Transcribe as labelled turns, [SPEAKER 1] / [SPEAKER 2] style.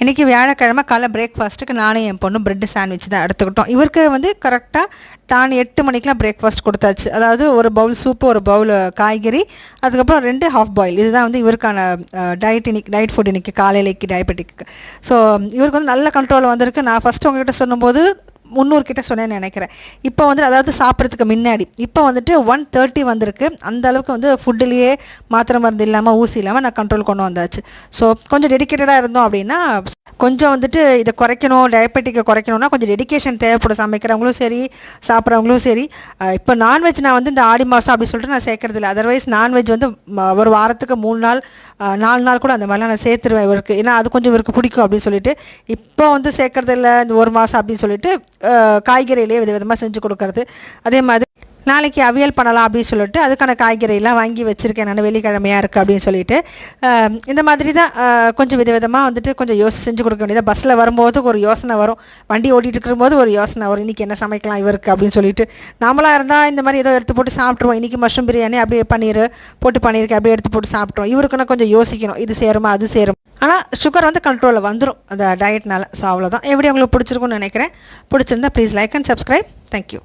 [SPEAKER 1] இன்றைக்கி வியாழக்கிழமை காலை பிரேக்ஃபாஸ்ட்டுக்கு நானும் என் பொண்ணு பிரெட் சாண்ட்விச் தான் எடுத்துக்கிட்டோம். இவருக்கு வந்து கரெக்டாக நான் 8 மணிக்கெலாம் பிரேக்ஃபாஸ்ட் கொடுத்தாச்சு. அதாவது ஒரு பவுல் சூப்பு, ஒரு பவுல் காய்கறி, அதுக்கப்புறம் 2 ஹாஃப் பாயில். இதுதான் வந்து இவருக்கான டயட் ஃபுட் இன்றைக்கி காலையிலேக்கு டயபெட்டிக்கு. ஸோ இவருக்கு வந்து நல்ல கண்ட்ரோல் வந்திருக்கு. நான் ஃபஸ்ட்டு உங்ககிட்ட சொல்லும்போது 300 கிட்ட சொன்னேன்னு நினைக்கிறேன். இப்போ வந்து அதாவது சாப்பிட்றதுக்கு முன்னாடி இப்போ வந்துட்டு 130 வந்திருக்கு. அந்த அளவுக்கு வந்து ஃபுட்டுலேயே மாத்திரை மருந்து இல்லாமல் ஊசி இல்லாமல் நான் கண்ட்ரோல் கொண்டு வந்தாச்சு. ஸோ கொஞ்சம் டெடிக்கேட்டடாக இருந்தோம் அப்படின்னா கொஞ்சம் வந்துட்டு இதை குறைக்கணும், டயபெட்டிக்கை குறைக்கணும்னா கொஞ்சம் டெடிக்கேஷன் தேவைப்படும். சமைக்கிறவங்களும் சரி, சாப்பிட்றவங்களும் சரி. இப்போ நான்வெஜ் நான் வந்து இந்த ஆடி மாதம் அப்படி சொல்லிட்டு நான் சேர்க்கறதில்ல. அதர்வைஸ் நான்வெஜ் வந்து ஒரு வாரத்துக்கு 3 நாள் 4 நாள் கூட அந்த மாதிரிலாம் நான் சேர்த்துருவேன் இவருக்கு. ஏன்னா அது கொஞ்சம் இவருக்கு பிடிக்கும் அப்படின்னு சொல்லிட்டு இப்போ வந்து சேர்க்கறதில்ல. இந்த 1 மாதம் அப்படின்னு சொல்லிட்டு காய்கறியிலே விதவிதமாக செஞ்சு கொடுக்கறது. அதே மாதிரி நாளைக்கு அவியல் பண்ணலாம் அப்படின்னு சொல்லிட்டு அதுக்கான காய்கறியெல்லாம் வாங்கி வச்சுருக்கேன் நான், வெள்ளிக்கிழமையாக இருக்குது அப்படின்னு சொல்லிட்டு. இந்த மாதிரி தான் கொஞ்சம் விதவிதமாக வந்துட்டு கொஞ்சம் யோசிச்சு செஞ்சு கொடுக்க வேண்டியது. பஸ்ஸில் வரும்போது ஒரு யோசனை வரும், வண்டி ஓட்டிகிட்டு இருக்கும்போது ஒரு யோசனை வரும், இன்றைக்கி என்ன சமைக்கலாம் இவருக்கு அப்படின்னு சொல்லிட்டு. நம்மளாக இருந்தால் இந்த மாதிரி ஏதோ எடுத்து போட்டு சாப்பிட்ருவோம். இன்றைக்கி மஷ்ரூம் பிரியாணி அப்படியே பண்ணியிருக்கேன், அப்படியே எடுத்து போட்டு சாப்பிட்ருவோம். இவருக்குன்னா கொஞ்சம் யோசிக்கணும், இது சேருமா அது சேரும். ஆனால் சுகர் வந்து கண்ட்ரோலில் வந்துடும் அந்த டயட்னால. ஸோ அவ்வளோதான். எப்படி உங்களுக்கு பிடிச்சிருக்குன்னு நினைக்கிறேன். பிடிச்சிருந்தா please like and subscribe. Thank you.